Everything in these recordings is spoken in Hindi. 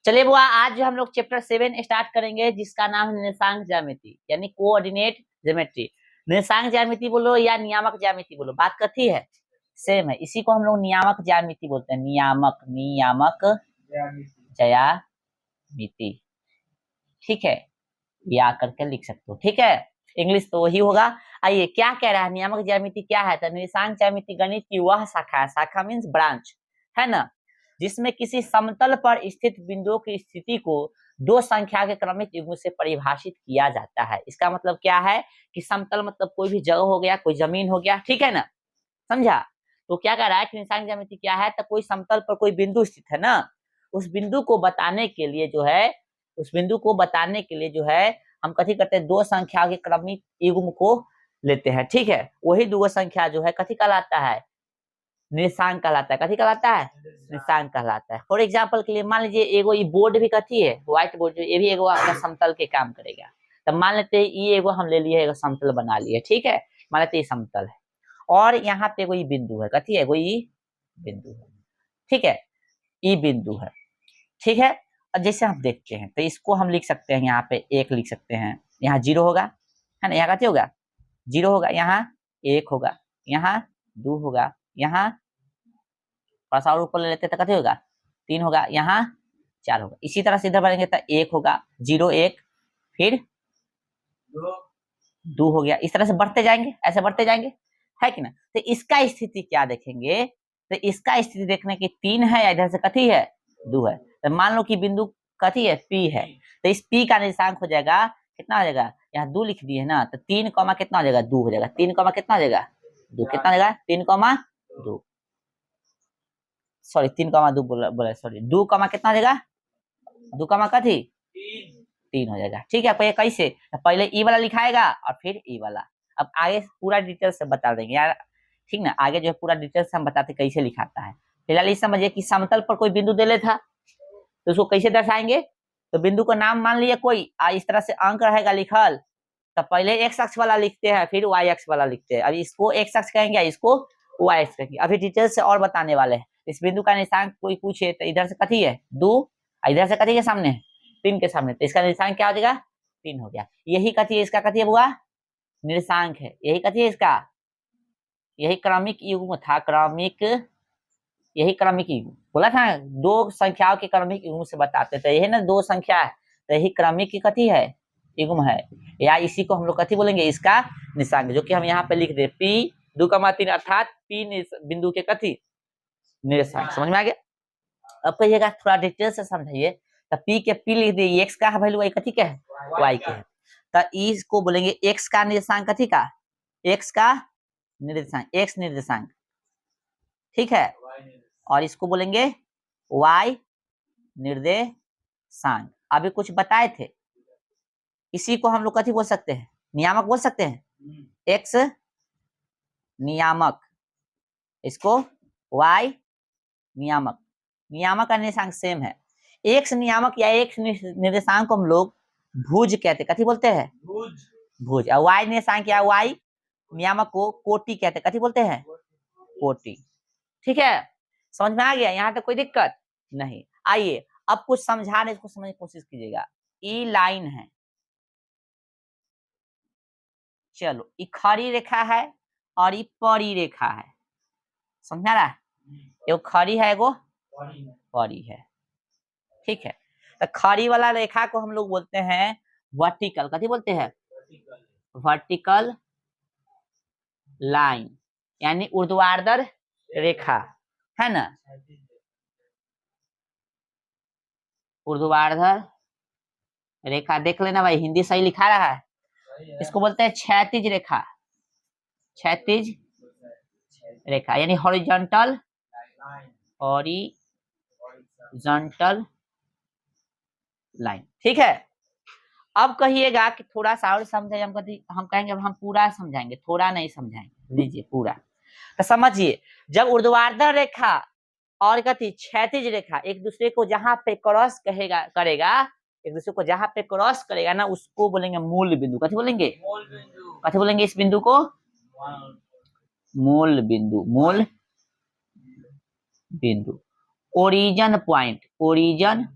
चलिए बुआ, आज जो हम लोग चैप्टर 7 स्टार्ट करेंगे जिसका नाम है निर्देशांक ज्यामिति यानी कोऑर्डिनेट ज्योमेट्री। निर्देशांक ज्यामिति बोलो या नियामक ज्यामिति बोलो, बात कथी है, सेम है। इसी को हम लोग नियामक ज्यामिति बोलते हैं, नियामक नियामक ज्यामिति। ठीक है, या करके लिख सकते हो, ठीक है। इंग्लिश तो वही होगा। आइए, क्या कह रहा है नियामक ज्यामिति क्या है, तो निर्देशांक ज्यामिति गणित की वह शाखा है, शाखा मीन्स ब्रांच, है ना, जिसमें किसी समतल पर स्थित बिंदुओं की स्थिति को दो संख्या के क्रमिक युग्म से परिभाषित किया जाता है। इसका मतलब क्या है कि समतल मतलब कोई भी जगह हो गया, कोई जमीन हो गया, ठीक है ना, समझा। तो क्या कह रहा है कि निर्देशांक ज्यामिति क्या है, तो कोई समतल पर कोई बिंदु स्थित है ना, उस बिंदु को बताने के लिए जो है, उस बिंदु को बताने के लिए जो है हम कथी करते हैं, दो संख्या के क्रमिक युग्म को लेते हैं, ठीक है। वही दो संख्या जो है कथी कहलाता है, निर्देशांक कहलाता है। कथी कहलाता है, निर्देशांक कहलाता है। फॉर एग्जाम्पल के लिए मान लीजिए एगो ये बोर्ड भी कथी है, व्हाइट बोर्ड, ये भी एगो आपका समतल के काम करेगा। तब मान लेते हैं ये एगो हम ले लिए, एगो समतल बना लिए, ठीक है, मान लेते ये समतल है और यहाँ पे कोई बिंदु है, कथी है, कोई बिंदु है, ठीक है, ई बिंदु है, ठीक है। और जैसे हम देखते हैं तो इसको हम लिख सकते हैं, यहाँ पे एक लिख सकते हैं, यहाँ 0 होगा, है ना, यहाँ कथी होगा, 0 होगा, यहाँ 1 होगा, यहाँ 2 होगा, यहाँ थोड़ा सा और ऊपर ले लेते तो कथी होगा, 3 होगा, यहाँ 4 होगा। इसी तरह से इधर बढ़ेंगे तो 1 होगा, 0 1, फिर 2 हो गया। इस तरह से बढ़ते जाएंगे, ऐसे बढ़ते जाएंगे, है कि ना। तो इसका स्थिति क्या देखेंगे, तो इसका स्थिति देखने की 3 है या इधर से कथी है, 2 है। तो मान लो कि बिंदु कथी है, P है, तो इस P का निर्देशांक हो जाएगा, कितना हो जाएगा, यहाँ 2 लिख दिए है ना, तो 3 कॉमा कितना हो जाएगा, 2 हो जाएगा। 3 कॉमा कितना हो जाएगा, 2, कितना हो जाएगा, 3 कॉमा 2, सॉरी 3 कॉमा 2 बोला सॉरी, 2 कॉमा कितना हो जाएगा, 2 कॉमा कथी 3 हो जाएगा, ठीक है। कैसे, पहले ई वाला लिखाएगा और फिर ई वाला। अब आगे पूरा डिटेल से बता देंगे यार, ठीक ना, आगे जो है पूरा डिटेल से हम बताते कैसे लिखाता है। फिलहाल ये समझिए कि समतल पर कोई बिंदु दे लेता तो उसको कैसे दर्शाएंगे, तो बिंदु का नाम मान लिया कोई, इस तरह से अंक रहेगा लिखल, तो पहले एक्स अक्ष वाला लिखते हैं, फिर वाई अक्ष वाला लिखते हैं। अभी इसको एक्स अक्ष कहेंगे, इसको वाई अक्ष कहेंगे। अभी डिटेल से और बताने वाले हैं। इस बिंदु का निर्देशांक कोई पूछे तो इधर से कथी है 2, इधर से कथी के सामने 3 के सामने, तो इसका निर्देशांक क्या हो जाएगा, 3 हो गया। यही कथी है, इसका कथी है बुआ, निर्देशांक है। यही कथी है इसका, यही क्रमिक युग्म था, क्रमिक, यही क्रमिक युग्म बोला था, दो संख्याओं के क्रमिक युग्म से बताते थे, यही ना दो संख्या है, तो यही क्रमिक की कथी है, युग्म है, या इसी को हम लोग कथी बोलेंगे, इसका निर्देशांक, जो कि हम यहाँ पे लिख दे P 2,3 अर्थात P बिंदु के कथी निर्देशांक। समझ में आ गया। अब कहिएगा थोड़ा डिटेल से समझाइए, तो P के P लिख दिए, एक्स का वैल्यू y कथी का है, y के है, तो इसको बोलेंगे x का निर्देशांक कथी का, x का निर्देशांक, x निर्देशांक, ठीक है, और इसको बोलेंगे y निर्देशांक। अभी कुछ बताए थे, इसी को हम लोग कथी बोल सकते हैं, नियामक बोल सकते हैं, x नियामक, इसको y नियामक। नियामक का निर्देशांक सेम है, x नियामक या x निर्देशांक को हम लोग भुज कहते, कथी बोलते हैं, भुज। और y निर्देशांक या y नियामक को कोटि कहते, कथी बोलते हैं, कोटि, ठीक है। समझ में आ गया, यहाँ तक कोई दिक्कत नहीं। आइए अब कुछ समझाने, इसको समझने की कोशिश कीजिएगा। ई लाइन है, चलो ई खड़ी रेखा है और ई पड़ी रेखा है, समझा रहा है, एगो खड़ी है एगो पड़ी है, ठीक है। तो खड़ी वाला रेखा को हम लोग बोलते हैं वर्टिकल, कथी बोलते हैं, वर्टिकल लाइन, यानी ऊर्ध्वाधर रेखा, है ना, ऊर्ध्वाधर रेखा। देख लेना भाई, हिंदी सही लिखा रहा है। इसको बोलते हैं क्षैतिज रेखा, क्षैतिज रेखा यानी हॉरिजॉन्टल, हॉरिजॉन्टल लाइन, ठीक है। अब कहिएगा कि थोड़ा सा और समझे, हम कहेंगे अब हम पूरा समझाएंगे, थोड़ा नहीं समझाएंगे, लीजिए पूरा। तो समझिए, जब ऊर्ध्वाधर रेखा और कथी क्षैतिज रेखा एक दूसरे को जहां पे क्रॉस करेगा, एक दूसरे को जहां पे क्रॉस करेगा ना, उसको बोलेंगे मूल बिंदु। कथी बोलेंगे, कथी बोलेंगे इस बिंदु को, मूल बिंदु, मूल बिंदु। ओरिजिन पॉइंट, ओरिजिन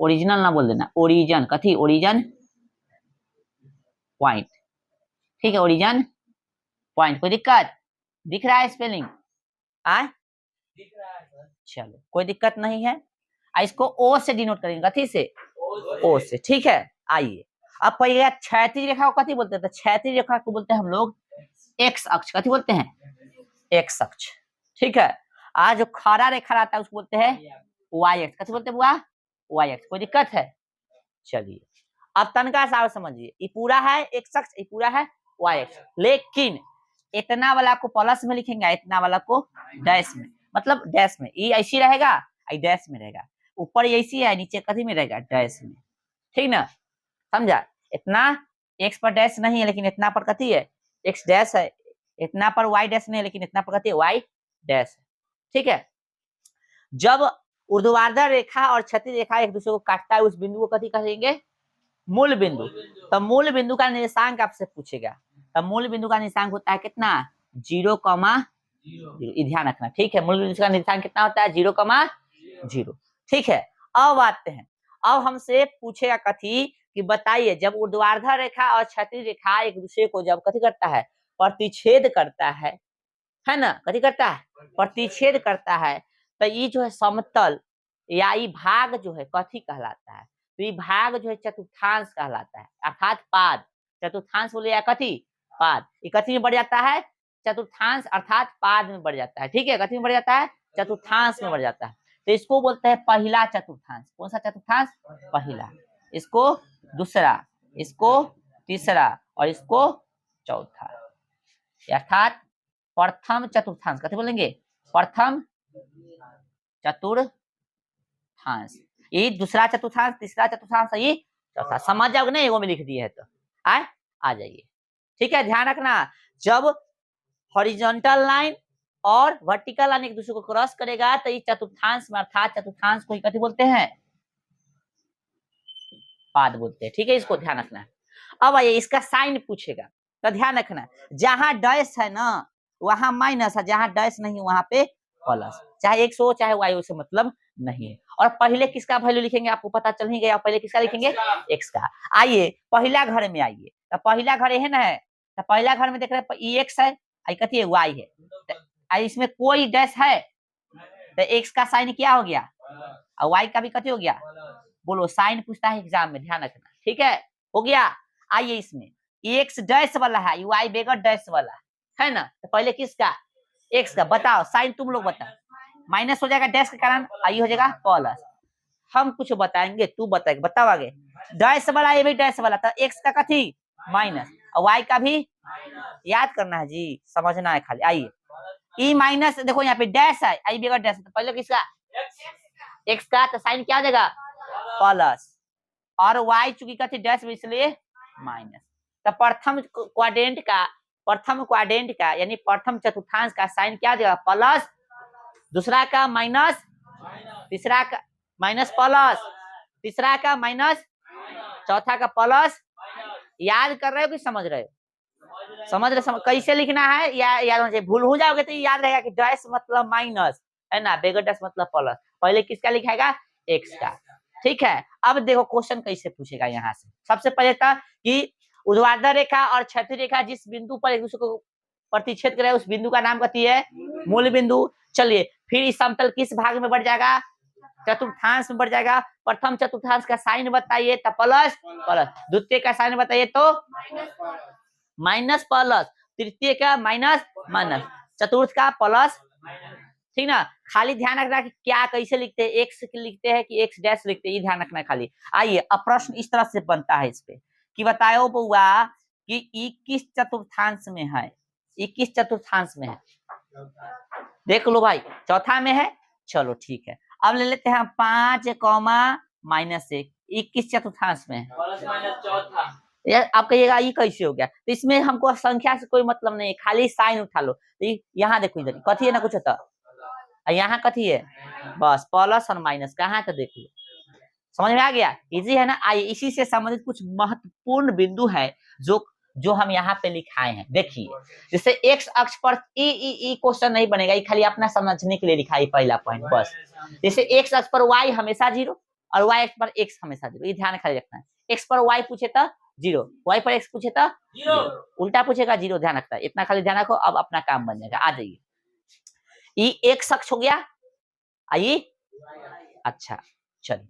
ओरिजिनल ना बोल देना, ओरिजन कथी, ओरिजन पॉइंट, ठीक है, ओरिजन पॉइंट। कोई दिक्कत दिख रहा है स्पेलिंग? आए चलो कोई दिक्कत नहीं है। इसको ओ से डिनोट करेंगे, कथी से, ओ से, ठीक है। आइए अब पहले क्षैतिज रेखा को कथी बोलते हैं, तो क्षैतिज रेखा को बोलते हैं हम लोग एक्स अक्ष, कथी बोलते हैं, एक्स अक्ष, ठीक है। आज जो खड़ा रेखा रहता है उसको बोलते हैं वाई एक्स, कथी बोलते हैं बुआ, वाई एक्स। कोई दिक्कत है? चलिए अब तनका सार समझिए, ये पूरा है एक्स अक्ष, ये पूरा है वाई एक्स, लेकिन इतना वाला को प्लस में लिखेंगे, इतना वाला को डैश में, मतलब डैश में, ये ऐसी रहेगा, ये डैश में रहेगा, ऊपर ऐसी है, नीचे कथी में रहेगा, डैश में, ठीक ना, समझा। इतना एक्स पर डैश नहीं है, लेकिन इतना पर कथी है, एक्स डैश है, इतना पर वाई डैश नहीं है, लेकिन इतना पर कथी है, वाई डैश है, ठीक है। जब ऊर्ध्वाधर रेखा और क्षैतिज रेखा एक दूसरे को काटता है, उस बिंदु को कथी कहेंगे, मूल बिंदु। तो मूल बिंदु का निर्देशांक आपसे पूछेगा, तो मूल बिंदु का निर्देशांक होता है कितना, 0, ध्यान रखना, ठीक है। मूल बिंदु का निर्देशांक कितना होता है, 0,0, ठीक है। अब आते हैं, अब हमसे पूछेगा कथी कि बताइए जब ऊर्ध्वाधर रेखा और क्षैतिज रेखा एक दूसरे को जब कथी करता है, प्रतिच्छेद करता है ना, कथी करता है, प्रतिच्छेद करता है, तो ये जो है समतल या ये भाग जो है कथी कहलाता है, तो ये भाग जो है चतुर्थांश कहलाता है, अर्थात पाद। चतुर्थांश बोले या कथी, पाद। ये कथी में बढ़ जाता है, चतुर्थांश अर्थात पाद में बढ़ जाता है, ठीक है। कथी में बढ़ जाता है, चतुर्थांश में बढ़ जाता है, तो इसको बोलते हैं पहला चतुर्थांश। कौन सा चतुर्थांश, पहला, इसको दूसरा, इसको तीसरा और इसको चौथा, अर्थात प्रथम चतुर्थांश, कथी बोलेंगे, प्रथम चतुर्थांश। ये दूसरा चतुर्थांश, तीसरा चतुर्थांश, ये चौथा। समझ जाओगे ना, एगो में लिख दिए है तो आ जाइए, ठीक है। ध्यान रखना, जब हॉरिजॉन्टल लाइन और वर्टिकल लाइन एक दूसरे को क्रॉस करेगा तो ये चतुर्थांश में, अर्थात चतुर्थांश को कथी बोलते हैं, पाद बोलते हैं, ठीक है। इसको ध्यान रखना। अब आइए इसका साइन पूछेगा, तो ध्यान रखना, जहां डैश है ना वहां माइनस है, जहां डैश नहीं वहां पे प्लस, चाहे एक्स हो चाहे वाई हो, से मतलब नहीं है। और पहले किसका वैल्यू लिखेंगे, आपको पता चल ही गया, पहले किसका लिखेंगे, एक्स का। आइए पहला घर में आइए, तो पहला घर है ना, तो पहला घर में देख रहे हैं एक्स है, आई कथी है, वाई है, तो इसमें कोई डैश है, तो एक्स का साइन क्या हो गया, और वाई का भी कथी हो गया, बोलो, साइन पूछता है एग्जाम में, ध्यान रखना, ठीक है, हो गया। आइए इसमें एक्स डैश वाला है, वाई बेगर डैश वाला है ना, तो पहले किसका, एक्स का, बताओ साइन तुम लोग बताओ, माइनस हो जाएगा डैश के कारण, आई हो जाएगा प्लस। हम कुछ बताएंगे, तू बताएगा, बताओ आगे, डैश वाला, ये भी डैश वाला, तो एक्स का कथी माइनस, और वाई का भी याद करना है जी, समझना है खाली। आइए ई माइनस, देखो यहाँ पे डैश है, आई बेगर डैश, तो पहले किसका, एक्स का, तो साइन क्या हो जाएगा, प्लस, और वाई चूंकि कथी डैश में, इसलिए माइनस। तो प्रथम क्वाड्रेंट का यानी प्रथम चतुर्थांश का साइन क्या देगा, प्लस, दूसरा का माइनस, तीसरा का माइनस प्लस, तीसरा का माइनस, चौथा का प्लस। याद कर रहे हो कि समझ रहे हो, समझ रहे, कैसे लिखना है या याद होना चाहिए, भूल हो जाओगे तो याद रहेगा कि डैश मतलब माइनस है ना, बेगर डैश मतलब प्लस, पहले किसका लिखाएगा, एक्स का, ठीक है। अब देखो क्वेश्चन कैसे पूछेगा, यहाँ से सबसे पहले था कि ऊर्ध्वाधर रेखा और क्षैतिज रेखा जिस बिंदु पर एक दूसरे को प्रतिच्छेद करे उस बिंदु का नाम कथी है, मूल बिंदु। चलिए फिर इस समतल किस भाग में बढ़ जाएगा, चतुर्थांश में बढ़ जाएगा। प्रथम चतुर्थांश का साइन बताइए, तो प्लस प्लस, द्वितीय का साइन बताइए तो माइनस प्लस, तृतीय का माइनस माइनस, चतुर्थ का प्लस, ठीक ना। खाली ध्यान रखना कि क्या कैसे लिखते हैं, एक्स लिखते हैं कि एक्स डैश लिखते हैं, ये ध्यान रखना है खाली। आइए अब प्रश्न इस तरह से बनता है इस पे कि बताओ बउआ कि ई किस चतुर्थांश में है, ई किस चतुर्थांश में है, देख लो भाई, चौथा में है, चलो ठीक है। अब ले लेते हैं 5,-1, ई किस चतुर्थांश में है, यार आप कहिएगा ये कैसे हो गया, तो इसमें हमको संख्या से कोई मतलब नहीं है, खाली साइन उठा लो। तो यहाँ देखो, इधर कथी है ना, कुछ होता यहाँ कथी है, बस प्लस और माइनस, कहाँ तो देख लो, समझ में आ गया, इजी है ना। आइए इसी से संबंधित कुछ महत्वपूर्ण बिंदु है जो हम यहाँ पे लिखाए हैं, देखिए। जैसे एक्स अक्ष पर ई क्वेश्चन नहीं बनेगा, ये खाली अपना समझने के लिए लिखा है पहला पॉइंट बस। जैसे एक्स अक्ष पर वाई हमेशा 0 और y एक्स पर x हमेशा 0, ये ध्यान खाली रखना है। x पर y पूछे तो 0, y पर x पूछे तो 0, उल्टा पूछेगा 0, ध्यान रखता है, इतना खाली ध्यान रखो। अब अपना काम बन जाएगा, आ जाइए। ये एक शख्स हो गया, आइए। अच्छा चलिए,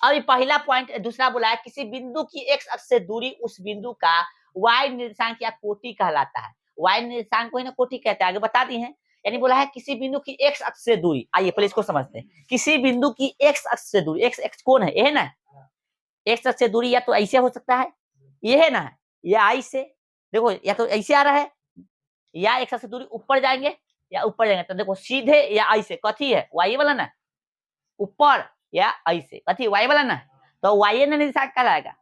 अब ये पहला पॉइंट। दूसरा बोला है किसी बिंदु की x अक्ष से दूरी उस बिंदु का y निर्देशांक या कोटि कहलाता है। y निर्देशांक को ही ना कोटि कहते हैं, आगे बता दी है। यानी बोला है किसी बिंदु की x अक्ष से दूरी, आइए पहले इसको समझते हैं। किसी बिंदु की x अक्ष से दूरी, x कौन है, ये है ना। x अक्ष से दूरी या तो ऐसे हो सकता है, ये है ना, या आई से, देखो या तो ऐसे आ रहा है, या x अक्ष से दूरी ऊपर जाएंगे या ऊपर जाएंगे। तो देखो सीधे या ऐसे, कथी है y वाला ना, ऊपर या ऐसे, कथी y वाला ना, तो y निर्देशांक कहलाएगा।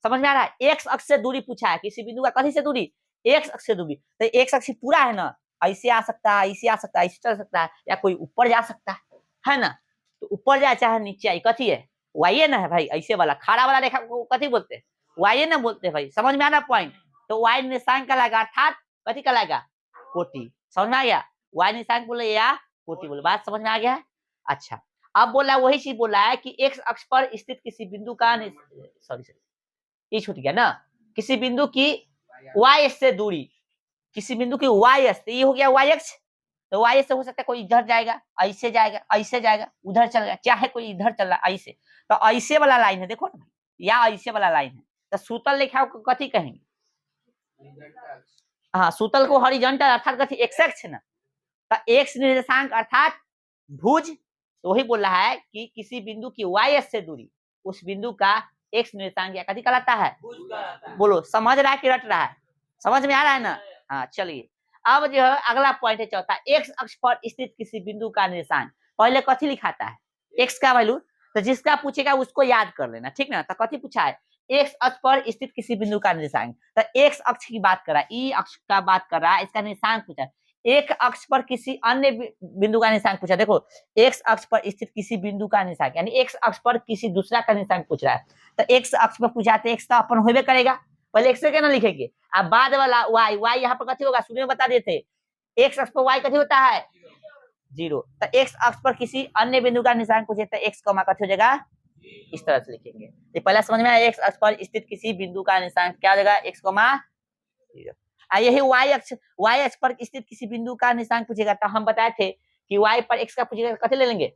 समझ में आ रहा है। x अक्ष से दूरी पूछा है, किसी बिंदु का कथी से दूरी, x अक्ष से दूरी, तो x अक्ष पूरा है ना, ऐसे आ सकता है, ऐसे आ सकता है, ऐसे चल सकता है, या कोई ऊपर जा सकता है ना। तो ऊपर जाए चाहे नीचे आई, कथी है y ना है भाई, ऐसे वाला खड़ा वाला रेखा को कथी बोलते हैं, y ना बोलते हैं भाई। समझ में आ रहा पॉइंट। तो y निर्देशांक कहलाएगा, अर्थात कथी कहलाएगा, कोटि। समझ में आ गया, y निर्देशांक बोले या कोटि बोले, बात समझ में आ गया है। अच्छा, अब बोला वही चीज बोला है कि x अक्ष पर स्थित किसी बिंदु का, सॉरी ये छूट गया ना, किसी बिंदु की y से दूरी, किसी बिंदु की y अक्ष, ये हो गया y अक्ष। तो y से हो सकता है कोई इधर जाएगा, ऐसे जाएगा, ऐसे जाएगा, उधर चल गया, चाहे कोई इधर चल रहा ऐसे, तो ऐसे वाला लाइन है, देखो ना, या ऐसे वाला लाइन है, तो सूतल रेखा को कथी कहेंगे, हाँ सूतल को हॉरिजॉन्टल अर्थात कथी x अक्ष ना, तो x निर्देशांक अर्थात भुज। तो वही बोल रहा है कि किसी बिंदु की y अक्ष से दूरी उस बिंदु का x निर्देशांक या कथी कहलाता है, बोलो समझ रहा है कि रट रहा है, समझ में आ रहा है ना। हाँ चलिए, अब जो है अगला पॉइंट है चौथा, x अक्ष पर स्थित किसी बिंदु का निर्देशांक। पहले कथी लिखाता है, x का वैल्यू, तो जिसका पूछेगा उसको याद कर लेना, ठीक ना। तो कथी पूछा है, x अक्ष पर स्थित किसी बिंदु का निर्देशांक, तो x अक्ष की बात कर रहा है, ई अक्ष का बात कर रहा है, इसका निर्देशांक पूछा है। एक अक्ष पर किसी अन्य बिंदु का निर्देशांक पूछा, देखो x अक्ष पर स्थित किसी बिंदु का निर्देशांक, यानी x अक्ष पर किसी दूसरा का निर्देशांक पूछ रहा है। तो x अक्ष पर पूछा तो x तो अपन होबे करेगा, पहले x से क्या ना लिखेंगे, अब बाद वाला y यहाँ पर कथी होगा, शुरू में बता देते, x अक्ष पर y कथी होता है 0। तो x अक्ष पर किसी अन्य बिंदु का निर्देशांक पूछे तो x कॉमा कथी हो जाएगा, इस तरह से लिखेंगे। ये पहला समझ में आया, x अक्ष पर स्थित किसी बिंदु का निर्देशांक क्या हो जाएगा, x कॉमा 0। यही y अक्ष पर स्थित किसी बिंदु का निर्देशांक पूछेगा, तो हम बताए थे कि y पर x का पूछेगा कथी ले लेंगे,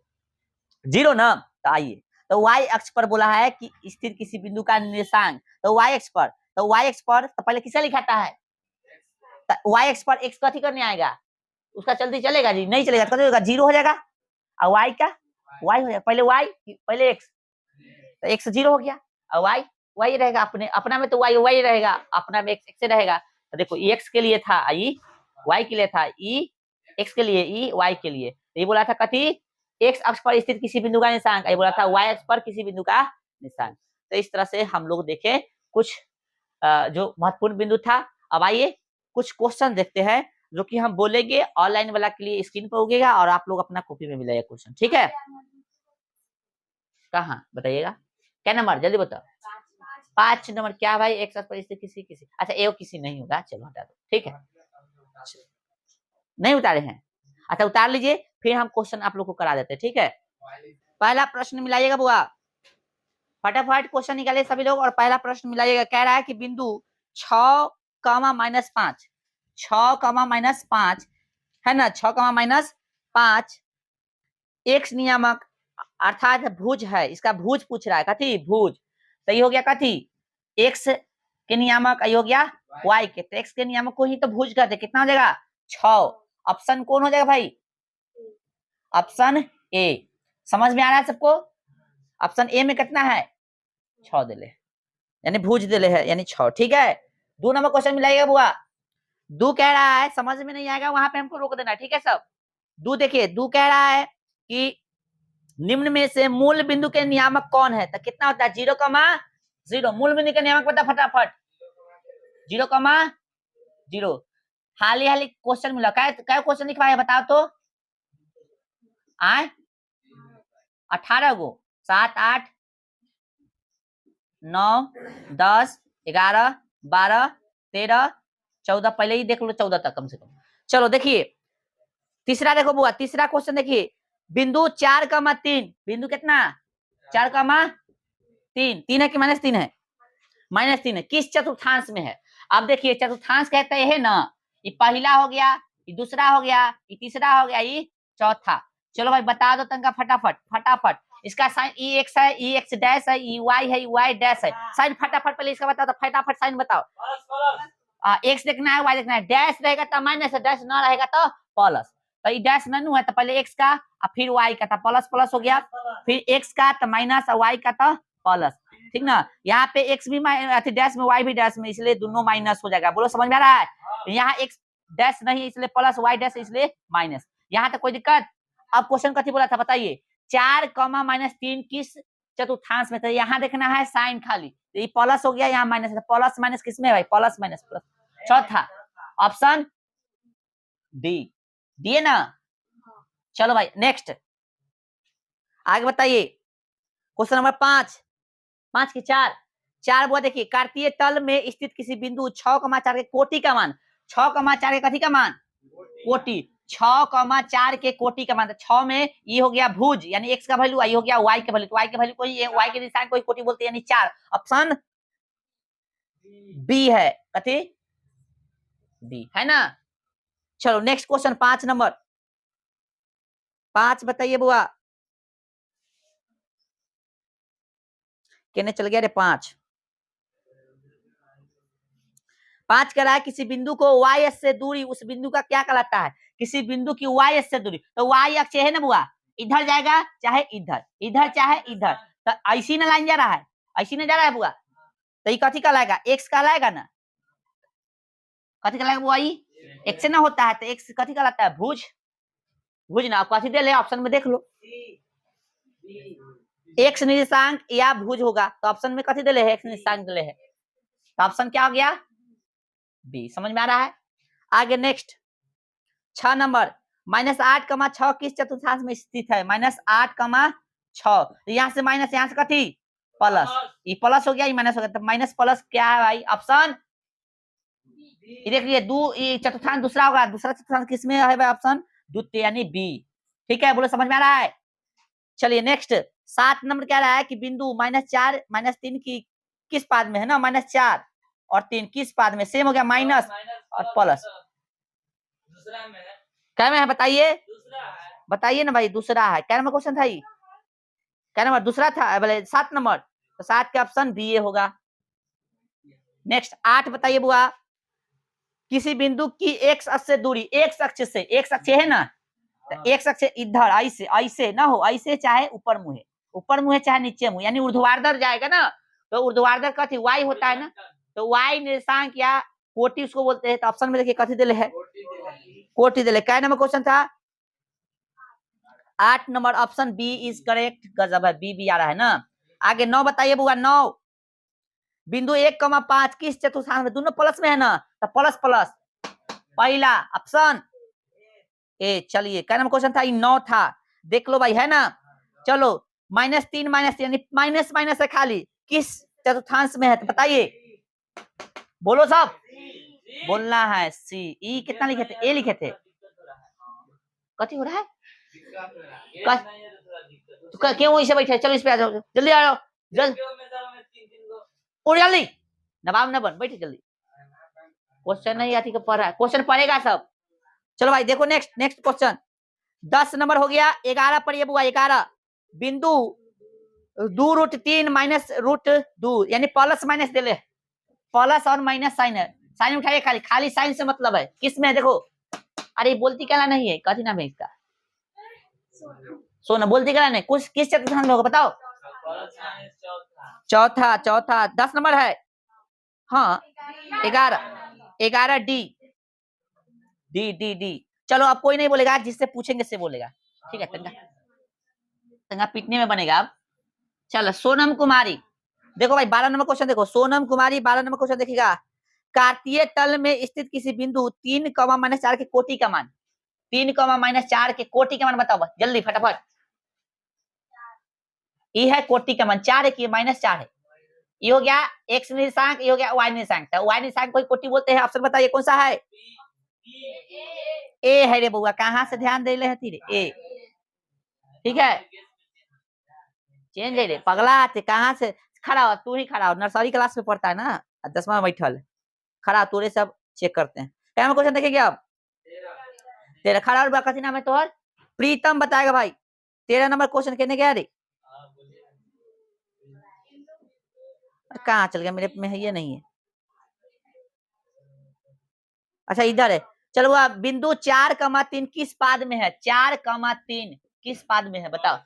0 ना। तो आइए, तो y अक्ष पर बोला है कि स्थित किसी बिंदु का निर्देशांक, तो y अक्ष पर, तो y अक्ष पर तो पहले किसे लिखाता है, तो y अक्ष पर x कथी करने आएगा, उसका जल्दी चलेगा जी, नहीं चलेगा, कथी होगा 0 हो जाएगा, और y का y हो जाएगा, पहले y पहले x, तो x 0 हो गया, और y रहेगा, अपने अपना में तो y रहेगा, अपना में x रहेगा। तो देखो x के लिए था i, y के लिए था e, x के लिए e, y के लिए, तो ये बोला था कथी, x अक्ष पर स्थित किसी बिंदु का निर्देशांक, ये बोला था y अक्ष पर किसी बिंदु का निर्देशांक। तो इस तरह से हम लोग देखे कुछ जो महत्वपूर्ण बिंदु था। अब आइए कुछ क्वेश्चन देखते हैं जो कि हम बोलेंगे, ऑनलाइन वाला के लिए स्क्रीन पर उगेगा और आप लोग अपना कॉपी में मिलाइए क्वेश्चन, ठीक है। कहाँ बताइएगा, क्या नंबर जल्दी बताओ, 5 नंबर। क्या भाई एक साथ परिस्थिति किसी, अच्छा एओ किसी नहीं होगा, चलो हटा दो, ठीक है, नहीं उतारे हैं, अच्छा उतार लीजिए, फिर हम क्वेश्चन आप लोग को करा देते हैं, ठीक है। पहला प्रश्न मिलाइएगा बुआ, फटाफट क्वेश्चन निकालिए सभी लोग, और पहला प्रश्न मिलाइएगा। कह रहा है कि बिंदु 6, -5, 6, -5 है ना, 6, -5 x नियामक अर्थात भुज है, इसका भुज पूछ रहा है, कथी भुज, तो ये हो गया कथी x के नियामक, ये हो गया y के, तो x के नियामक को ही तो भुज कहते, कितना हो जाएगा 6। ऑप्शन कौन हो जाएगा भाई, ऑप्शन ए। समझ में आ रहा है सबको, ऑप्शन ए में कितना है 6 दे ले, यानी भुज दे ले है, यानी 6, ठीक है। 2 नंबर क्वेश्चन मिलाइएगा बुआ, 2 कह रहा है, समझ में नहीं आएगा वहां पे हमको रोक देना, ठीक है सब। 2 देखिए, 2 कह रहा है कि निम्न में से मूल बिंदु के नियामक कौन है, तो कितना होता है 0,0। मूल बिंदु के नियामक बता फटाफट, 0,0। हाली क्वेश्चन मिला, क्या क्वेश्चन लिखवाया बताओ तो, आए 18 गो, 7, 8, 9, 10, 11, 12, 13, 14, पहले ही देख लो 14 तक कम से कम। चलो देखिए तीसरा देखो बुआ, तीसरा क्वेश्चन देखिए, बिंदु 4,3, बिंदु कितना 4, 3 है कि -3 है? -3 है। किस चतुर्थांश में है? अब देखिए चतुर्थांश कहते हैं ना, ये पहला हो गया, ये दूसरा हो गया, ये तीसरा हो गया, ये चौथा। चलो भाई बता दो तनका फटाफट फटाफट। इसका साइन ई एक्स है, ई एक्स डैश है, ई वाई है, ई वाई डैश है। साइन फटाफट पहले इसका बताओ, तो फटाफट साइन बताओ। एक्स देखना है, वाई देखना है। डैश रहेगा तो माइनस, डैश ना रहेगा तो प्लस। तो ये डैश ननु है तो पहले एक्स का और फिर वाई का, तो प्लस प्लस हो गया। फिर एक्स का तो माइनस और वाई का तो प्लस। ठीक ना? यहाँ पे एक्स भी डैश में, वाई भी डैश में, इसलिए दोनों माइनस हो जाएगा। बोलो समझ में आ रहा है? यहाँ एक्स डैश नहीं इसलिए प्लस, वाई डैश इसलिए माइनस। यहाँ तक कोई दिक्कत? अब क्वेश्चन कथी बोला था बताइए? 4, -3 किस चतुर्थांश में? तो यहाँ देखना है साइन खाली, तो ये प्लस हो गया, यहाँ माइनस है। प्लस माइनस किसमें है भाई? Plus minus plus. चौथा ऑप्शन डी, दिए ना? चलो भाई नेक्स्ट आगे बताइए। क्वेश्चन नंबर 5 की 4 वो देखिए, कार्तीय तल में स्थित किसी बिंदु 6,4 के कोटि का मान, 6,4 के कथी का मान? कोटि। 6,4 के कोटि का मान, 6 में ये हो गया भुज यानी एक्स का वैल्यू, ये हो गया वाई का वैल्यू, वाई के वैल्यू कोई, वाई के निशान कोई कोटि बोलते हैं यानी 4। ऑप्शन बी है, कथी? बी है ना? चलो नेक्स्ट क्वेश्चन 5 नंबर 5 बताइए बुआ, कहने चल गया रे 5 कह रहा है किसी बिंदु को y अक्ष से दूरी, उस बिंदु का क्या कहलाता है? किसी बिंदु की y अक्ष से दूरी, तो y अक्ष है ना बुआ, इधर जाएगा चाहे इधर, इधर चाहे इधर, तो ऐसी ना लाइन जा रहा है, ऐसी ना जा रहा है बुआ, तो ये कथी कहलाएगा? x कहलाएगा ना? कथी कहलाएगा बुआ? x से ना होता है तो x कथी कहलाता है? भुज। भुज ना, कथी दे ले ऑप्शन में देख लो, x निर्देशांक या भुज होगा, तो ऑप्शन में कथी दे ले है? x निर्देशांक दे ले है, तो ऑप्शन क्या हो गया? बी। समझ में आ रहा है? आगे नेक्स्ट 6 नंबर, -8,6 किस चतुर्थांश में स्थित है? -8,6, यहाँ से माइनस, यहाँ से कथी? प्लस। ये प्लस हो गया, ये माइनस हो गया, तो माइनस प्लस क्या है भाई? ऑप्शन ये देख लीजिए, ये चतुर्थांश दूसरा होगा, दूसरा चतुर्थांश किसमें है भाई? ऑप्शन द्वितीय यानी बी। ठीक है, बोलो समझ में आ रहा है? चलिए नेक्स्ट 7 नंबर क्या रहा है कि बिंदु -4 -3 की किस पाद में है ना? -4 और 3 किस पाद में? सेम हो गया, माइनस और प्लस। क्या में है बताइए? बताइए ना भाई, दूसरा है। क्या नंबर क्वेश्चन था? क्या नंबर? दूसरा था, बोले 7 नंबर, तो 7 के ऑप्शन बी ए होगा। नेक्स्ट 8 बताइए बुआ, किसी बिंदु की एक्स अक्ष से दूरी, एक्स अक्ष से, एक्स अक्ष है ना, तो एक्स अक्ष इधर, ऐसे ऐसे ना हो, ऐसे चाहे ऊपर मुहे, ऊपर मुहे चाहे नीचे मुहे, यानी ऊर्ध्वाधर जाएगा ना, तो ऊर्ध्वाधर कथी? वाई होता है ना, तो वाई निर्देशांक या कोटि उसको बोलते हैं। तो ऑप्शन में देखिए कथी दिले है? कोटि दिले। क्या नंबर क्वेश्चन था? 8 number, option B is correct. गजब है, बी आ रहा है ना? आगे 9 बताइए बुआ, 9 बिंदु 1,5 किस चतुर्थांश में? दोनों प्लस में है ना, तो प्लस प्लस, पहला ऑप्शन ए। चलिए क्या नंबर क्वेश्चन था? 9 था, देख लो भाई, है ना? चलो -3 माइनस यानी माइनस माइनस है खाली, किस चतुर्थांश में है? तो बताइए, बोलो सब, बोलना है। सी। ई कितना लिखे थे? ए लिखे थे। कथी हो रहा है? तो क्यों इसे बैठे? चलो इस पे आ जाओ, जल्दी आ जाओ, जल्दी उड़, जल्दी नवाब न बन, बैठे जल्दी। क्वेश्चन नहीं आती पढ़ रहा है, क्वेश्चन पढ़ेगा सब। चलो भाई देखो नेक्स्ट क्वेश्चन 10 नंबर हो गया। 11 पढ़िए बुआ, 11 बिंदु 2√3 माइनस √2 यानी प्लस माइनस दे ले, प्लस और माइनस साइन है, साइन उठाइए, खाली खाली साइन से मतलब है, किसमें है देखो? अरे बोलती क्या नहीं है, कथी नाम है इसका? सोना। बोलती क्या नहीं, कुछ किस चतुर्थांश में होगा बताओ? चौथा 10 नंबर है। हाँ 11 डी। चलो अब कोई नहीं बोलेगा, जिससे पूछेंगे से बोलेगा, ठीक है? तंगा पीटने में बनेगा अब। चलो सोनम कुमारी, देखो भाई 12 नंबर क्वेश्चन देखो, सोनम कुमारी 12 नंबर क्वेश्चन देखिएगा। कार्तीय तल में स्थित किसी बिंदु 3,-4 के कोटि का मान, 3,-4 के कोटि का मान बताओ जल्दी फटाफट। ये है कोटि का मान, 4 है कि -4 है? ये हो गया एक्स निर्देशांक, ये हो गया वाई निर्देशांक, तो वाई निर्देशांक कोई कोटि बोलते हैं। ऑप्शन बताइए कौन सा है? ए है रे बउआ, कहाँ से ध्यान दे ले हती रे? ए, ठीक है, चेंज है रे पगला, कहाँ से खड़ा हो, तू ही खड़ा हो, नर्सरी क्लास में पढ़ता है ना, 10वां में बैठल खड़ा, तोरे सब चेक करते हैं। क्या क्वेश्चन देखेंगे अब, तेरा खड़ा और कथी नाम है तोहर, प्रीतम बताएगा भाई। 13 नंबर क्वेश्चन कहने गया रे, कहाँ चल गया, मेरे में है ये नहीं है, अच्छा इधर है। चलो वो बिंदु 4,3 किस पाद में है, 4,3 किस पाद में है बताओ।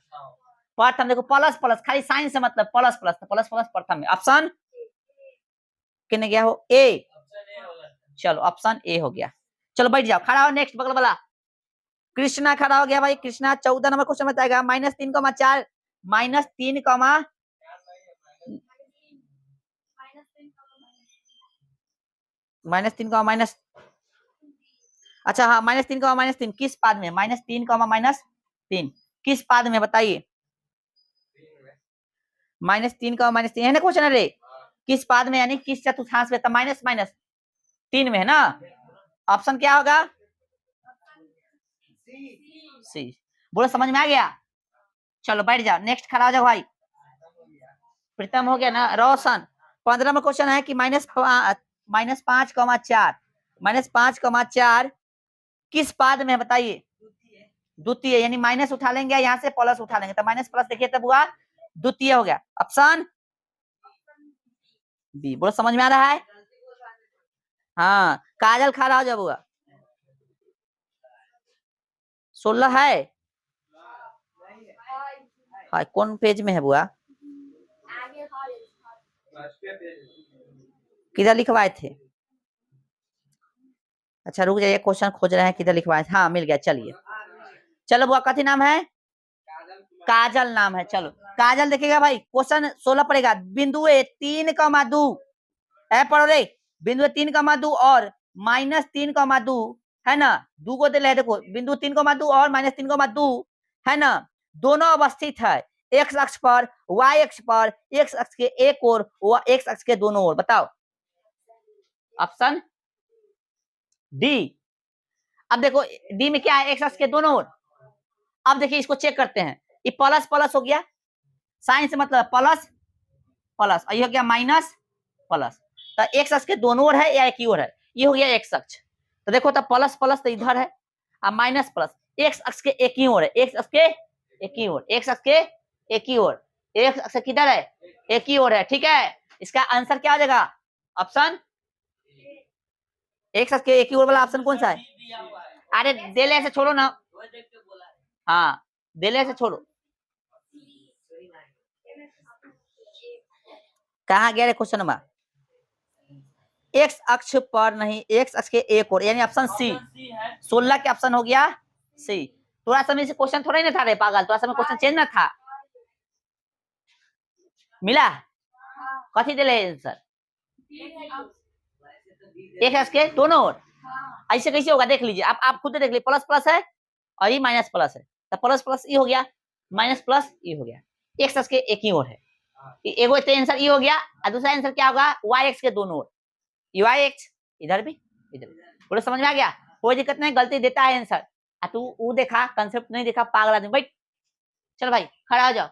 प्रथम देखो, प्लस प्लस खाली साइन से मतलब प्लस प्लस, तो प्लस प्लस प्रथम में, ऑप्शन कितने गया हो, ए। चलो ऑप्शन ए हो गया। चलो बैठ जाओ, खड़ा हो, नेक्स्ट बगल वाला कृष्णा खड़ा हो गया भाई। कृष्णा 14 नंबर क्वेश्चन बताएगा, -3,4 -3, -3 माइनस, अच्छा हाँ -3, -3 किस पाद में, -3, -3 किस पाद में बताइए, -3, -3 है ना क्वेश्चन, अरे किस पाद में यानी किस चतुर्थांश में, माइनस माइनस 3 में है ना, ऑप्शन क्या होगा, सी। बोलो समझ में आ गया। चलो बैठ जाओ, नेक्स्ट खड़ा हो जाओ भाई। प्रीतम हो गया ना, रोशन 15 में क्वेश्चन है कि -5, -5,4 किस पाद में है बताइए, द्वितीय, यानी माइनस उठा लेंगे यहाँ से प्लस उठा लेंगे, तो माइनस प्लस देखिए तब हुआ द्वितीय हो गया, ऑप्शन बी। बोलो समझ में आ रहा है। हाँ काजल खड़ा हो जब हुआ, 16 है, हाँ कौन पेज में है बुआ, किधर लिखवाए थे, अच्छा रुक जाइए, क्वेश्चन खोज रहे हैं किधर लिखवाए थे, हाँ मिल गया, चलिए। चलो बुआ कथी नाम है, काजल नाम है। चलो काजल देखिएगा भाई, क्वेश्चन 16 पड़ेगा, बिंदु 3,2 है, पढ़ो रे, बिंदु 3,2 और -3,2 है ना, दू को दिल है, देखो बिंदु 3,2 और -3,2 है ना, दोनों अवस्थित है एक्स अक्ष पर, वाई अक्ष पर, एक्स अक्ष के एक ओर व एक्स अक्ष के दोनों ओर, बताओ ऑप्शन डी। अब देखो डी में क्या है, एक्स अक्ष के दोनों ओर। अब देखिए इसको चेक करते हैं, ये प्लस प्लस हो गया, साइन से मतलब प्लस प्लस, ये हो गया माइनस प्लस, तो एक्स अक्ष के दोनों ओर है या एक ही ओर है, ये हो गया एक्स अक्ष, तो देखो तो प्लस प्लस तो इधर है, अब माइनस प्लस एक्स अक्ष के एक ही ओर है, एक्स अक्ष के एक ही ओर, एक्स अक्ष के एक ही ओर, एक्स अक्ष किधर है, एक ही ओर है, ठीक है। इसका आंसर क्या हो जाएगा, ऑप्शन एक्स अक्ष के एक ही ओर वाला ऑप्शन कौन सा है, अरे देले से छोड़ो ना, हाँ देले से छोड़ो, कहाँ गया रे क्वेश्चन नंबर, एक्स अक्ष पर नहीं, एक्स अक्ष के एक ओर, यानी ऑप्शन सी, 16 के ऑप्शन हो गया सी। थोड़ा समय से क्वेश्चन थोड़ा ही ना था रे पागल, थोड़ा समय क्वेश्चन चेंज ना था, मिला कथी दिले आंसर, एक अक्ष के दोनों ओर, ऐसे कैसे होगा देख लीजिए, आप खुद देख लीजिए, प्लस प्लस है और ये माइनस प्लस है, तो प्लस प्लस ये हो गया, माइनस प्लस ये हो गया, एक्स अक्ष के एक ही ओर है, एगो आंसर ये हो गया, और दूसरा आंसर क्या होगा, वाई एक्स के दोनों ओर, वाई एक्स इधर भी इधर, बोलो समझ में आ गया, कोई दिक्कत नहीं, गलती देता है आंसर, तू वो देखा कंसेप्ट नहीं देखा, पागल आदमी बैठ। चल भाई खड़ा हो जाओ,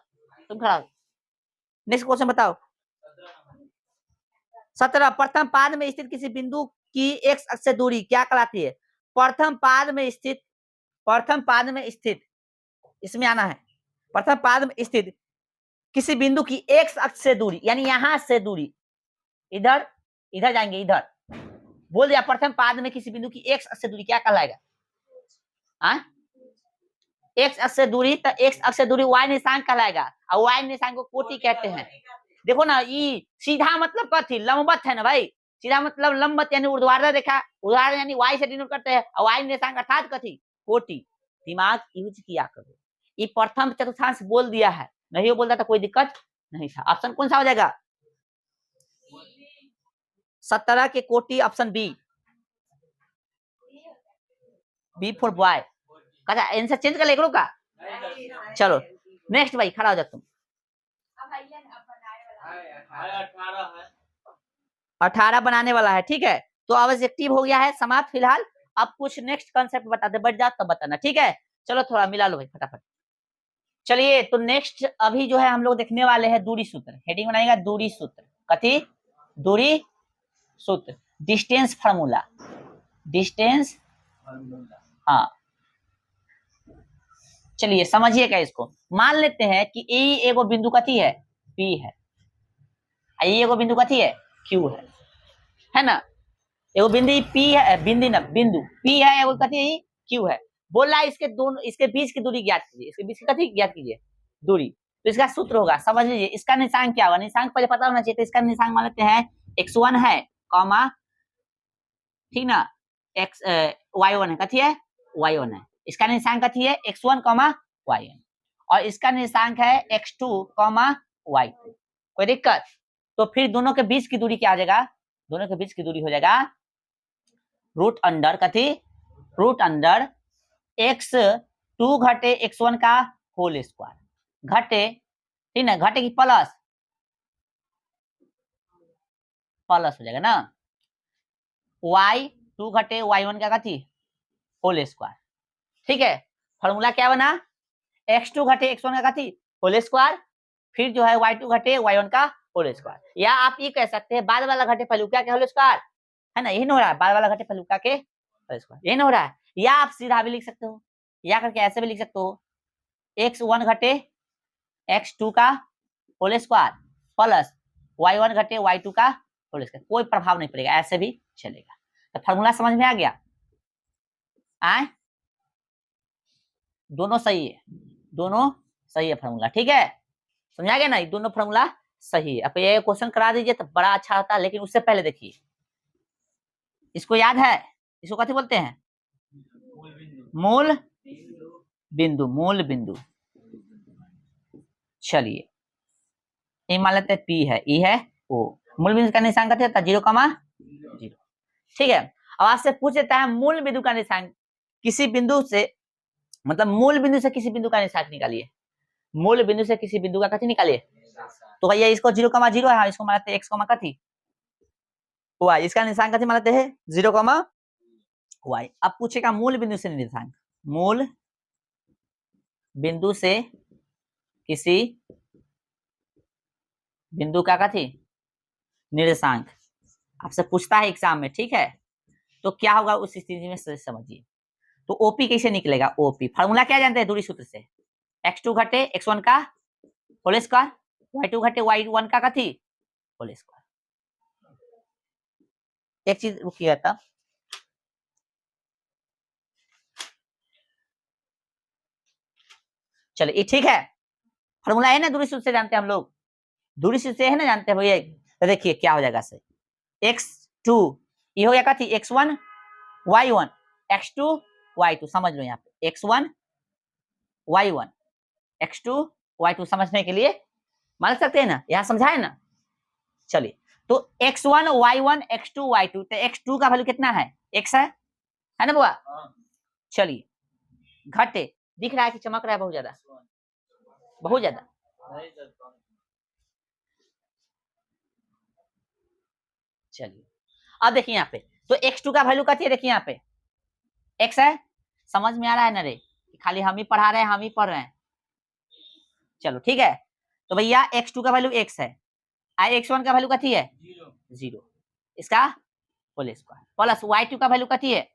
तुम खड़ा हो, नेक्स्ट क्वेश्चन बताओ। 17 प्रथम पाद में स्थित किसी बिंदु की एक्स अक्ष से दूरी क्या कहलाती है, प्रथम पाद में स्थित, प्रथम पाद में स्थित, इसमें आना है, प्रथम पाद में स्थित किसी बिंदु की एक्स अक्ष से दूरी, यानी यहां से दूरी, इधर इधर जाएंगे, इधर बोल दिया, प्रथम पाद में किसी बिंदु की एक्स अक्ष से दूरी क्या कहलाएगा, एक्स अक्ष से दूरी, तो एक्स अक्ष से दूरी वाई निशान कहलाएगा, और वाई निशान को कोटि कहते हैं। देखो ना, ये सीधा मतलब कथी, लंबवत है ना भाई, सीधा मतलब लंबवत यानी ऊर्ध्वाधर रेखा, ऊर्ध्वाधर यानी वाई से डिनोट करते हैं, और वाई निशान अर्थात कथी, कोटि, दिमाग यूज किया करो, ये प्रथम चतुर्थांश बोल दिया है, नहीं हो बोलता तो कोई दिक्कत नहीं था। ऑप्शन कौन सा हो जाएगा, 17 के कोटि, option B, B for boy, कहता आंसर चेंज कर ले का। चलो नेक्स्ट भाई खड़ा हो जा तुम, 18 बनाने वाला है, ठीक है, तो ऑब्जेक्टिव हो गया है समाप्त फिलहाल, अब कुछ नेक्स्ट कॉन्सेप्ट बताते, बढ़ जाओ तब बताना, ठीक है। चलो थोड़ा मिला लो भाई फटाफट। चलिए तो नेक्स्ट अभी जो है हम लोग देखने वाले हैं दूरी सूत्र। हेडिंग बनाएगा दूरी सूत्र। कथी? दूरी सूत्र, डिस्टेंस फार्मूला, डिस्टेंस। हाँ चलिए समझिएगा इसको। मान लेते हैं कि ए एगो बिंदु कथी है? पी है। ए एगो बिंदु कथी है? क्यू है ना। एगो बिंदु पी है, बिंदु ना बिंदु पी है, एगो कथी है? क्यू है। बोल रहा है इसके दोनों, इसके बीच की दूरी ज्ञात कीजिए। इसके बीच की कथी ज्ञात कीजिए? दूरी। तो इसका सूत्र होगा, समझ लीजिए। इसका निशान क्या होगा? निशान पहले पता होना चाहिए। तो इसका निशान मान लेते हैं x1 है कॉमा, ठीक ना, x y1 है। कथी है? y1 है। इसका निशान कथी है? x1 कॉमा y1, और इसका निशान है x2 कॉमा y2। कोई दिक्कत? तो फिर दोनों के बीच की दूरी क्या हो जाएगा? दोनों के बीच की दूरी हो जाएगा रूट अंडर कथी? रूट अंडर x2 घटे x1 का होल स्क्वायर घटे, ठीक ना, घटे की प्लस प्लस हो जाएगा ना, y2 घटे y1 का कथी? Whole square. ठीक है, फॉर्मूला क्या बना? x2 घटे x1 का कथी? होल स्क्वायर, फिर जो है y2 घटे y1 का होल स्क्वायर। या आप ये कह सकते हैं बाद वाला घटे फलूका के होल स्क्वायर, है ना, यही ना हो रहा है, बाद वाला घटे फलूका के होल स्क्वायर, यही ना हो रहा है। या आप सीधा भी लिख सकते हो, या करके ऐसे भी लिख सकते हो, x1 घटे x2 का होल स्क्वायर प्लस y1 घटे y2 का होल स्क्वायर। कोई प्रभाव नहीं पड़ेगा, ऐसे भी चलेगा। तो फॉर्मूला समझ में आ गया? आए, दोनों सही है, दोनों सही है फॉर्मूला। ठीक है, समझा गया ना? दोनों फॉर्मूला सही है। अब ये क्वेश्चन करा दीजिए तो बड़ा अच्छा होता, लेकिन उससे पहले देखिए, इसको याद है? इसको कथी बोलते हैं? मूल बिंदु, मूल बिंदु। चलिए ये मान लेते हैं पी है, ई है, ओ। मूल बिंदु का निशान कथी होता है? 0,0। ठीक है, अब आपसे पूछ लेता है मूल बिंदु का निशान किसी बिंदु से, मतलब मूल बिंदु से किसी बिंदु का निशान निकालिए। मूल बिंदु से किसी बिंदु का कथी निकालिए? तो भैया इसको 0,0 है, इसको मानते हैं x, कथी? y। इसका निशान कथी मानते हैं? 0,y। अब पूछेगा मूल बिंदु से निशान, मूल बिंदु से किसी बिंदु का कथी? निर्देशांक। आपसे पूछता है एग्जाम में, ठीक है, तो क्या होगा उस स्थिति में समझिए। तो ओपी कैसे निकलेगा? ओपी फार्मूला क्या जानते हैं दूरी सूत्र से? x2 घटे x1 का होल स्क्वायर, y2 घटे y1 का कथी? Whole square. एक चीज रुकिएगा तब, चलिए ठीक है, फार्मूला है ना, दूरी सूत्र से जानते हैं हम लोग, दूरी सूत्र से है ना जानते हैं भैया। तो देखिए क्या हो जाएगा से, x2 ये हो गया कथी? x1 y1, x2 y2। समझ लो यहाँ पे x1 y1 x2 y2 समझने के लिए मान सकते हैं ना, यहाँ समझाए ना। चलिए तो x1 y1 x2 y2, तो x2 का वैल्यू कितना है? x है ना बुआ? चलिए घटे, दिख रहा है कि चमक रहा है बहुत ज्यादा? बहुत ज्यादा। चलिए अब देखिए यहाँ पे, तो x2 का वैल्यू कथी है? देखिए यहाँ पे x है, समझ में आ रहा है ना रे? खाली हम ही पढ़ा रहे हैं, हम ही पढ़ रहे हैं। चलो ठीक है, तो भैया x2 का वैल्यू x है, x1 का वैल्यू कथी है? 0, इसका होल स्क्वायर प्लस y2 का वैल्यू कथी है?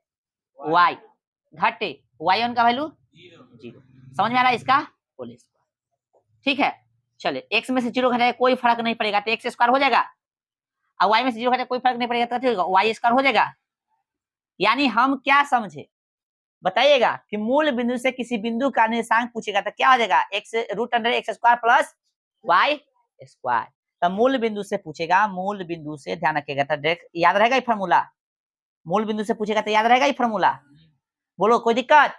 y घटे y1 का वैल्यू 0। समझ में आ रहा है? इसका होल स्क्वायर। ठीक है, चले x में से 0 घटाए कोई फर्क नहीं पड़ेगा, तो x स्क्वायर हो जाएगा, और y में से 0 घटाए कोई फर्क नहीं पड़ेगा तो y स्क्वायर हो जाएगा। यानी हम क्या समझे बताइएगा कि मूल बिंदु से किसी बिंदु का निर्देशांक पूछेगा तो क्या हो जाएगा? x root under x square plus y square. तो मूल बिंदु से पूछेगा, मूल बिंदु से ध्यान रखिएगा, तो याद रहेगा ये फॉर्मूला। मूल बिंदु से पूछेगा तो याद रहेगा ये फॉर्मूला। बोलो कोई दिक्कत?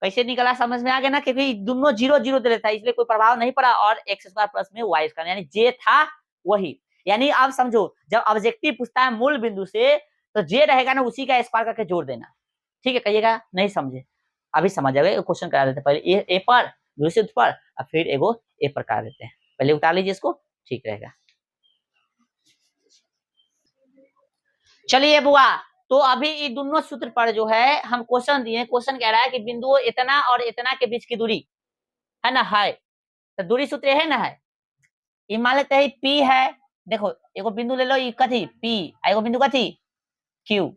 कैसे निकला समझ में आ गया ना? क्योंकि दोनों 0,0 दे देता है, इसलिए कोई प्रभाव नहीं पड़ा, और x स्क्वायर प्लस में y स्क्वायर, यानी जे था वही। यानी आप समझो, जब ऑब्जेक्टिव पूछता है मूल बिंदु से तो जे रहेगा ना, उसी का स्क्वायर करके जोड़ देना। ठीक है, कहिएगा नहीं समझे? अभी समझ जाएगा, क्वेश्चन करा देते पहले ए पर, दूसरे पर, और फिर एगो ए पर करा देते हैं। पहले उतार लीजिए इसको, ठीक रहेगा। चलिए बुआ, तो अभी ये दोनों सूत्र पर जो है हम क्वेश्चन दिए, क्वेश्चन कह रहा है कि बिंदु इतना और इतना के बीच की दूरी है ना है तो दूरी सूत्र है ना है, ये मान लेते हैं P है, देखो एगो बिंदु ले लो, ये कथी P, एगो बिंदु कथी Q,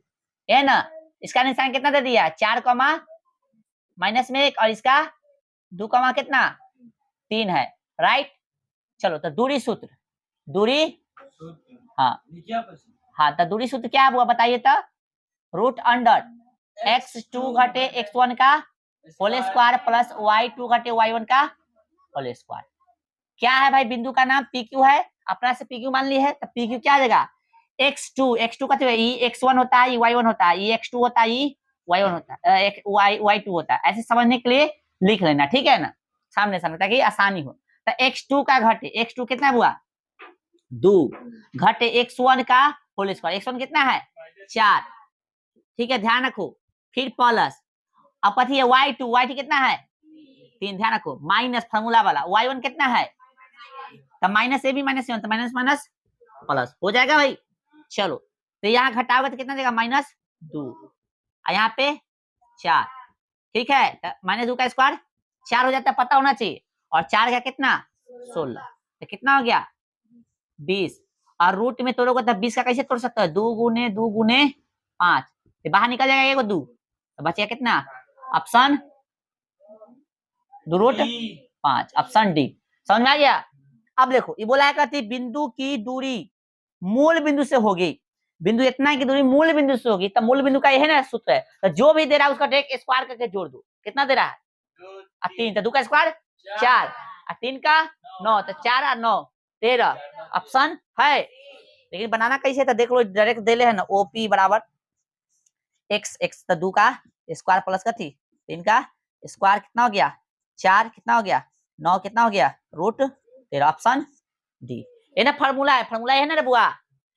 है ना। इसका निशान कितना दे दिया 4 कमा माइनस में 1 और इसका 2 कमा कितना 3 है, राइट। चलो तो दूरी सूत्र, दूरी हाँ हाँ, तो दूरी सूत्र क्या हुआ बताइए तो, रूट अंडर x2 घटे x1 का होल स्क्वायर प्लस y2 घटे y1 का होल स्क्वायर। क्या है भाई, बिंदु का नाम PQ है, अपना से PQ मान ली है, तो PQ क्या आ जाएगा x2 का x1 होता है, y1 होता है, x2 होता है, y1 होता है, y2 होता है, ऐसे समझने के लिए लिख लेना, ठीक है ना, सामने सामने, ताकि आसानी हो। तो x2 का घटे, x2 कितना हुआ 2 घटे x1 का होल स्क्वायर, x1 कितना है 4, ठीक है ध्यान रखो, फिर प्लस अब कथी है y2 कितना है 3, ध्यान रखो, माइनस फार्मूला वाला y1 कितना है, तो माइनस ए भी माइनस तो माइनस माइनस प्लस हो जाएगा भाई। चलो तो यहाँ घटाओगे तो कितना देगा -2 और यहाँ पे 4, ठीक है, तो -2 का स्क्वायर 4 हो जाता है, पता होना चाहिए, और 4 का कितना 16, तो कितना हो गया 20, और रूट में तोड़ोगे तो 20 का कैसे तोड़ सकते हो, 2 गुने 2 गुने 5, तो बाहर निकल जाएगा एगो 2, तो बचेगा कितना ऑप्शन 2 रूट 5, ऑप्शन डी, समझ में आ गया। अब देखो ये बोला है कहती बिंदु की दूरी मूल बिंदु से होगी, बिंदु इतना की दूरी मूल बिंदु से होगी, तब मूल बिंदु का यह ना सूत्र है, तो जो भी दे रहा है उसका डायरेक्ट स्क्वायर करके जोड़ दो, कितना दे रहा है 3, तो 2 का स्क्वायर 4 और 3 का 9, तो 4 और 9 13, ऑप्शन है। लेकिन बनाना कैसे था देख लो, डायरेक्ट दे ले है ना, OP बराबर x, तो 2 का स्क्वायर प्लस का 3 का स्क्वायर कितना हो गया 4, कितना हो गया 9, कितना हो गया रूट 13, ऑप्शन डी। ये ना फार्मूला है, फार्मूला है ना रे बुआ,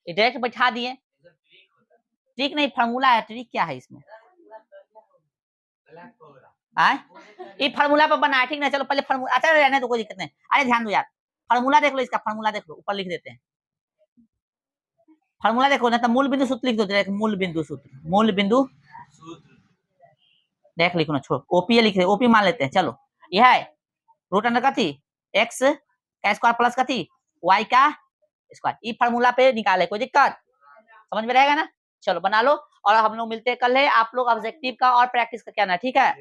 ये डायरेक्ट बैठा दिए, ट्रिक नहीं फार्मूला है, ट्रिक क्या है इसमें आए, ये फार्मूला पर बना है, ठीक ना। चलो पहले फार्मूला, अच्छा रहने दो कोई दिक्कत नहीं, अरे ध्यान दो यार, फार्मूला देख लो, इसका फार्मूला देख लो, ऊपर लिख देते हैं फार्मूला, देखो ना तो मूल बिंदु सूत्र लिख दो डायरेक्ट, मूल बिंदु सूत्र, मूल बिंदु देख लिखो ना, छोड़ ओपी लिख दे, ओपी मान लेते हैं, चलो यह है रूट अंडर का थी एक्स का स्क्वायर प्लस का थी वाई का स्क्वायर, ये फार्मूला पे निकाले, कोई दिक्कत समझ में रहेगा ना। चलो बना लो, और हम लोग मिलते हैं कल है, आप लोग ऑब्जेक्टिव का और प्रैक्टिस का क्या ना, ठीक है।